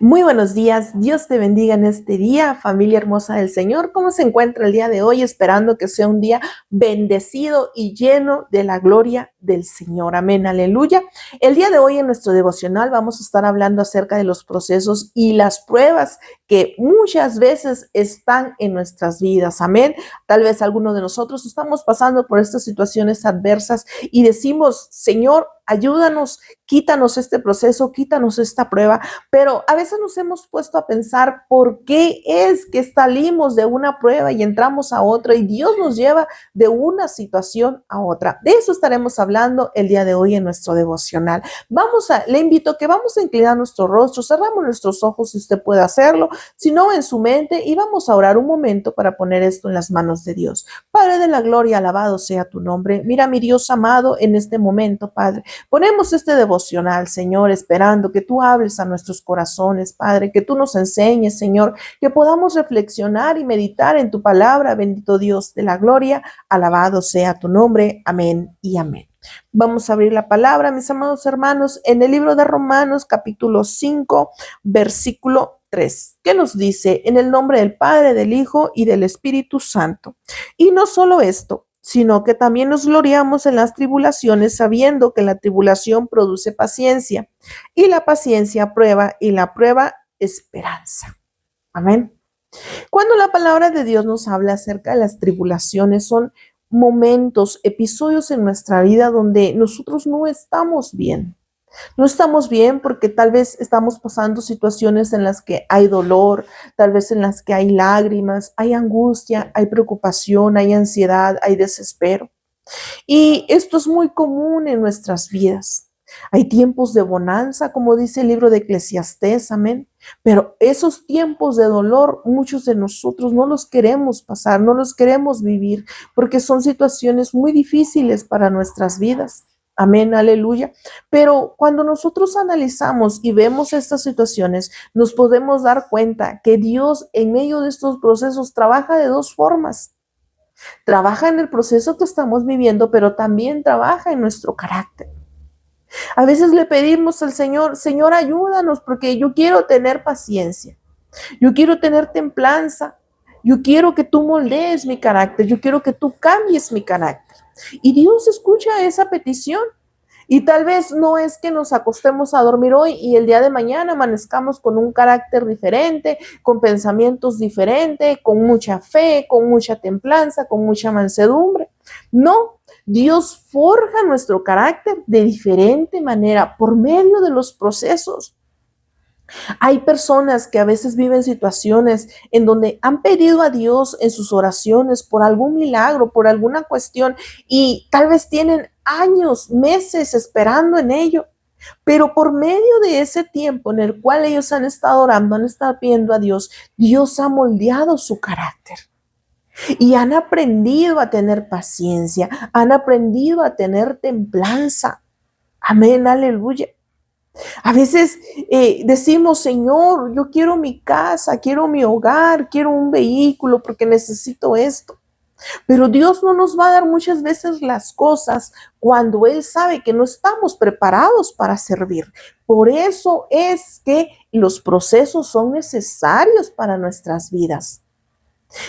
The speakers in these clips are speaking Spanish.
Muy buenos días, Dios te bendiga en este día, familia hermosa del Señor. ¿Cómo se encuentra el día de hoy? Esperando que sea un día bendecido y lleno de la gloria del Señor. Amén, aleluya. El día de hoy en nuestro devocional vamos a estar hablando acerca de los procesos y las pruebas que muchas veces están en nuestras vidas. Amén. Tal vez algunos de nosotros estamos pasando por estas situaciones adversas y decimos, Señor, ayúdanos, quítanos este proceso, quítanos esta prueba. Pero a veces nos hemos puesto a pensar por qué es que salimos de una prueba y entramos a otra y Dios nos lleva de una situación a otra. De eso estaremos hablando el día de hoy en nuestro devocional. Le invito a que vamos a inclinar nuestro rostro, cerramos nuestros ojos si usted puede hacerlo, si no en su mente, y vamos a orar un momento para poner esto en las manos de Dios. Padre de la gloria, alabado sea tu nombre. Mira, mi Dios amado, en este momento, Padre, ponemos este devocional, Señor, esperando que tú hables a nuestros corazones, Padre, que tú nos enseñes, Señor, que podamos reflexionar y meditar en tu palabra, bendito Dios de la gloria, alabado sea tu nombre, amén y amén. Vamos a abrir la palabra, mis amados hermanos, en el libro de Romanos, capítulo 5, versículo 3, que nos dice, en el nombre del Padre, del Hijo y del Espíritu Santo. Y no solo esto, sino que también nos gloriamos en las tribulaciones, sabiendo que la tribulación produce paciencia, y la paciencia prueba, y la prueba esperanza. Amén. Cuando la palabra de Dios nos habla acerca de las tribulaciones, son momentos, episodios en nuestra vida donde nosotros no estamos bien. No estamos bien porque tal vez estamos pasando situaciones en las que hay dolor, tal vez en las que hay lágrimas, hay angustia, hay preocupación, hay ansiedad, hay desespero. Y esto es muy común en nuestras vidas. Hay tiempos de bonanza, como dice el libro de Eclesiastés, amén. Pero esos tiempos de dolor, muchos de nosotros no los queremos pasar, no los queremos vivir, porque son situaciones muy difíciles para nuestras vidas. Amén, aleluya. Pero cuando nosotros analizamos y vemos estas situaciones, nos podemos dar cuenta que Dios en medio de estos procesos trabaja de dos formas. Trabaja en el proceso que estamos viviendo, pero también trabaja en nuestro carácter. A veces le pedimos al Señor, Señor, ayúdanos porque yo quiero tener paciencia, yo quiero tener templanza, yo quiero que tú moldees mi carácter, yo quiero que tú cambies mi carácter. Y Dios escucha esa petición. Y tal vez no es que nos acostemos a dormir hoy y el día de mañana amanezcamos con un carácter diferente, con pensamientos diferentes, con mucha fe, con mucha templanza, con mucha mansedumbre. No, Dios forja nuestro carácter de diferente manera por medio de los procesos. Hay personas que a veces viven situaciones en donde han pedido a Dios en sus oraciones por algún milagro, por alguna cuestión, y tal vez tienen años, meses esperando en ello. Pero por medio de ese tiempo en el cual ellos han estado orando, han estado pidiendo a Dios, Dios ha moldeado su carácter. Y han aprendido a tener paciencia, han aprendido a tener templanza. Amén, aleluya. A veces decimos, Señor, yo quiero mi casa, quiero mi hogar, quiero un vehículo porque necesito esto. Pero Dios no nos va a dar muchas veces las cosas cuando Él sabe que no estamos preparados para servir. Por eso es que los procesos son necesarios para nuestras vidas.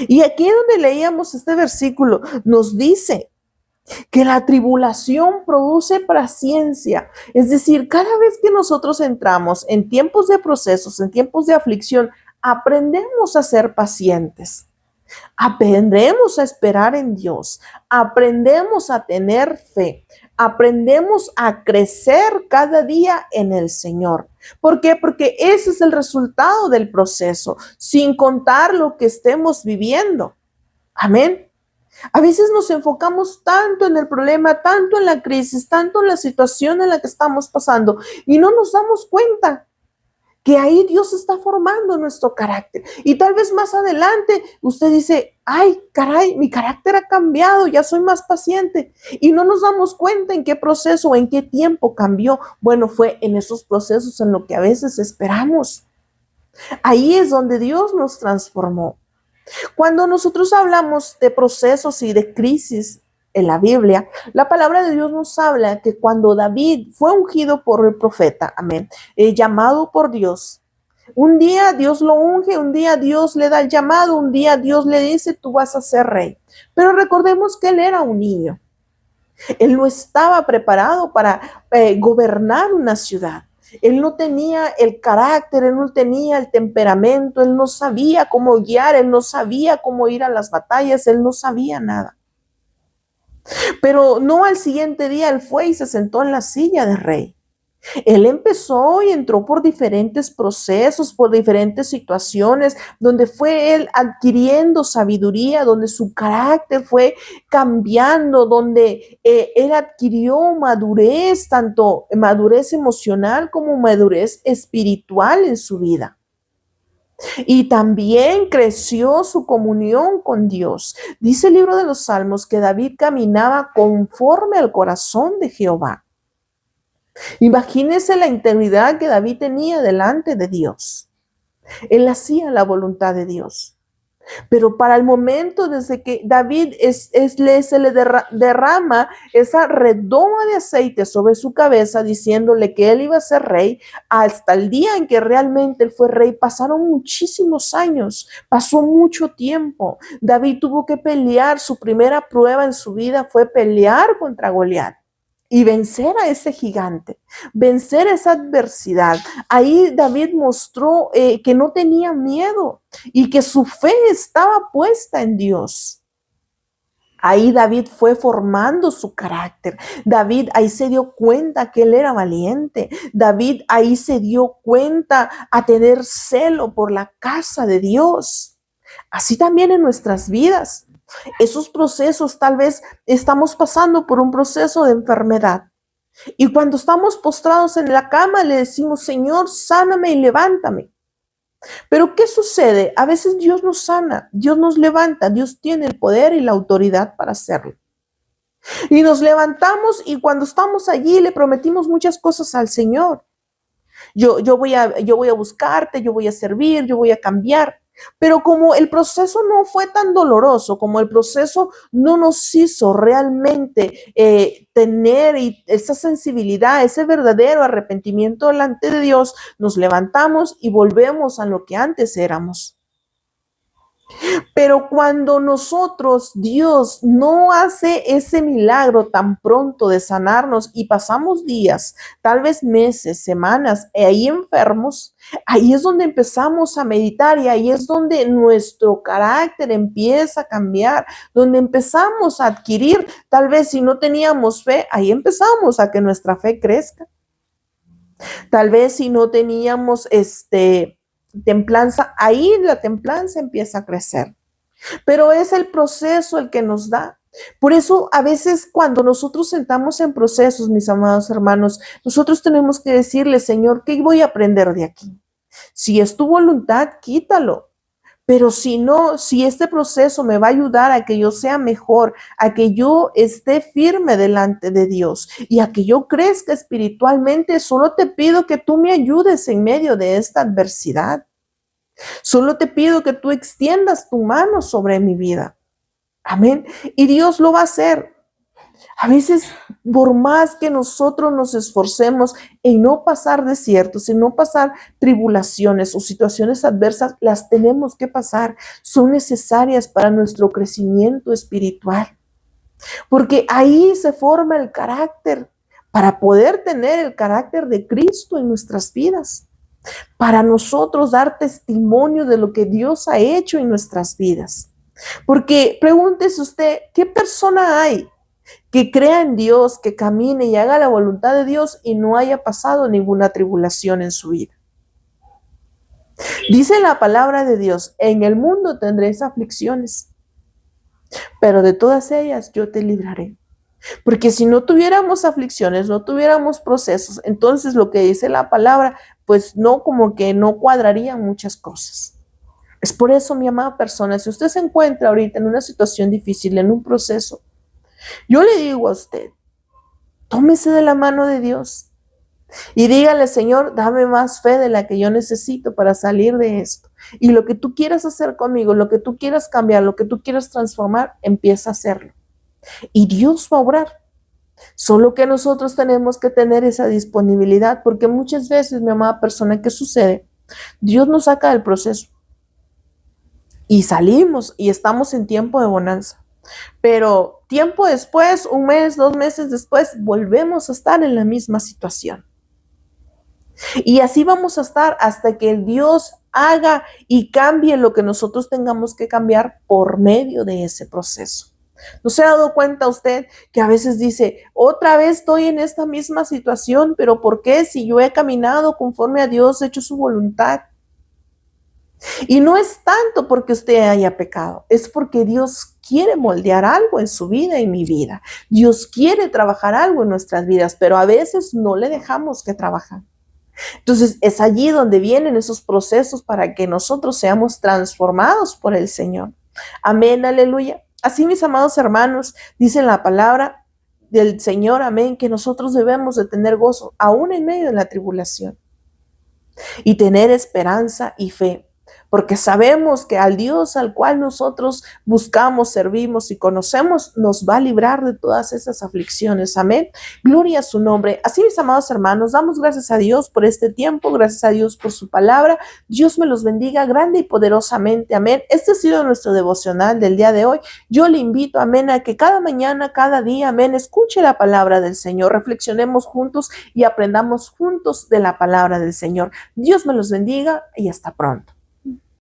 Y aquí donde leíamos este versículo, nos dice que la tribulación produce paciencia. Es decir, cada vez que nosotros entramos en tiempos de procesos, en tiempos de aflicción, aprendemos a ser pacientes. Aprendemos a esperar en Dios, aprendemos a tener fe, aprendemos a crecer cada día en el Señor. ¿Por qué? Porque ese es el resultado del proceso, sin contar lo que estemos viviendo. Amén. A veces nos enfocamos tanto en el problema, tanto en la crisis, tanto en la situación en la que estamos pasando y no nos damos cuenta que ahí Dios está formando nuestro carácter. Y tal vez más adelante usted dice, ay, caray, mi carácter ha cambiado, ya soy más paciente. Y no nos damos cuenta en qué proceso, en qué tiempo cambió. Bueno, fue en esos procesos en lo que a veces esperamos. Ahí es donde Dios nos transformó. Cuando nosotros hablamos de procesos y de crisis en la Biblia, la palabra de Dios nos habla que cuando David fue ungido por el profeta, amén, llamado por Dios, Un día Dios lo unge, un día Dios le da el llamado, un día Dios le dice, tú vas a ser rey. Pero recordemos que él era un niño. Él no estaba preparado para gobernar una ciudad. Él no tenía el carácter, él no tenía el temperamento, él no sabía cómo guiar, él no sabía cómo ir a las batallas, él no sabía nada. Pero no al siguiente día él fue y se sentó en la silla de rey. Él empezó y entró por diferentes procesos, por diferentes situaciones, donde fue él adquiriendo sabiduría, donde su carácter fue cambiando, donde él adquirió madurez, tanto madurez emocional como madurez espiritual en su vida. Y también creció su comunión con Dios. Dice el libro de los Salmos que David caminaba conforme al corazón de Jehová. Imagínense la integridad que David tenía delante de Dios. Él hacía la voluntad de Dios. Pero para el momento desde que David se le derrama esa redoma de aceite sobre su cabeza, diciéndole que él iba a ser rey, hasta el día en que realmente él fue rey, pasaron muchísimos años, pasó mucho tiempo. David tuvo que pelear, su primera prueba en su vida fue pelear contra Goliat y vencer a ese gigante, vencer esa adversidad. Ahí David mostró que no tenía miedo y que su fe estaba puesta en Dios. Ahí David fue formando su carácter. David ahí se dio cuenta que él era valiente. David ahí se dio cuenta a tener celo por la casa de Dios. Así también en nuestras vidas. Esos procesos, tal vez estamos pasando por un proceso de enfermedad. Y cuando estamos postrados en la cama, le decimos, Señor, sáname y levántame. Pero ¿qué sucede? A veces Dios nos sana, Dios nos levanta, Dios tiene el poder y la autoridad para hacerlo. Y nos levantamos y cuando estamos allí le prometimos muchas cosas al Señor. Yo voy a buscarte, yo voy a servir, yo voy a cambiar. Pero como el proceso no fue tan doloroso, como el proceso no nos hizo realmente tener esa sensibilidad, ese verdadero arrepentimiento delante de Dios, nos levantamos y volvemos a lo que antes éramos. Pero cuando Dios no hace ese milagro tan pronto de sanarnos y pasamos días, tal vez meses, semanas, ahí enfermos, ahí es donde empezamos a meditar y ahí es donde nuestro carácter empieza a cambiar, donde empezamos a adquirir, tal vez si no teníamos fe, ahí empezamos a que nuestra fe crezca. Tal vez si no teníamos templanza, ahí la templanza empieza a crecer. Pero es el proceso el que nos da. Por eso a veces cuando nosotros sentamos en procesos, mis amados hermanos, nosotros tenemos que decirle, Señor, ¿qué voy a aprender de aquí? Si es tu voluntad, quítalo. Pero si no, si este proceso me va a ayudar a que yo sea mejor, a que yo esté firme delante de Dios y a que yo crezca espiritualmente, solo te pido que tú me ayudes en medio de esta adversidad. Solo te pido que tú extiendas tu mano sobre mi vida. Amén. Y Dios lo va a hacer. A veces, por más que nosotros nos esforcemos en no pasar desiertos, en no pasar tribulaciones o situaciones adversas, las tenemos que pasar. Son necesarias para nuestro crecimiento espiritual. Porque ahí se forma el carácter para poder tener el carácter de Cristo en nuestras vidas. Para nosotros dar testimonio de lo que Dios ha hecho en nuestras vidas. Porque pregúntese usted, ¿qué persona hay que crea en Dios, que camine y haga la voluntad de Dios y no haya pasado ninguna tribulación en su vida? Dice la palabra de Dios, en el mundo tendréis aflicciones, pero de todas ellas yo te libraré. Porque si no tuviéramos aflicciones, no tuviéramos procesos, entonces lo que dice la palabra, pues no, como que no cuadrarían muchas cosas. Es por eso, mi amada persona, si usted se encuentra ahorita en una situación difícil, en un proceso, yo le digo a usted, tómese de la mano de Dios y dígale, Señor, dame más fe de la que yo necesito para salir de esto. Y lo que tú quieras hacer conmigo, lo que tú quieras cambiar, lo que tú quieras transformar, empieza a hacerlo. Y Dios va a obrar. Solo que nosotros tenemos que tener esa disponibilidad, porque muchas veces, mi amada persona, ¿qué sucede? Dios nos saca del proceso y salimos y estamos en tiempo de bonanza. Pero tiempo después, un mes, 2 meses después, volvemos a estar en la misma situación. Y así vamos a estar hasta que Dios haga y cambie lo que nosotros tengamos que cambiar por medio de ese proceso. ¿No se ha dado cuenta usted que a veces dice, otra vez estoy en esta misma situación, pero ¿por qué si yo he caminado conforme a Dios, he hecho su voluntad? Y no es tanto porque usted haya pecado, es porque Dios quiere moldear algo en su vida y mi vida. Dios quiere trabajar algo en nuestras vidas, pero a veces no le dejamos que trabajar. Entonces es allí donde vienen esos procesos para que nosotros seamos transformados por el Señor. Amén, aleluya. Así, mis amados hermanos, dice la palabra del Señor, amén, que nosotros debemos de tener gozo aún en medio de la tribulación y tener esperanza y fe, porque sabemos que al Dios al cual nosotros buscamos, servimos y conocemos, nos va a librar de todas esas aflicciones. Amén. Gloria a su nombre. Así, mis amados hermanos, damos gracias a Dios por este tiempo, gracias a Dios por su palabra. Dios me los bendiga grande y poderosamente. Amén. Este ha sido nuestro devocional del día de hoy. Yo le invito, amén, a que cada mañana, cada día, amén, escuche la palabra del Señor, reflexionemos juntos y aprendamos juntos de la palabra del Señor. Dios me los bendiga y hasta pronto.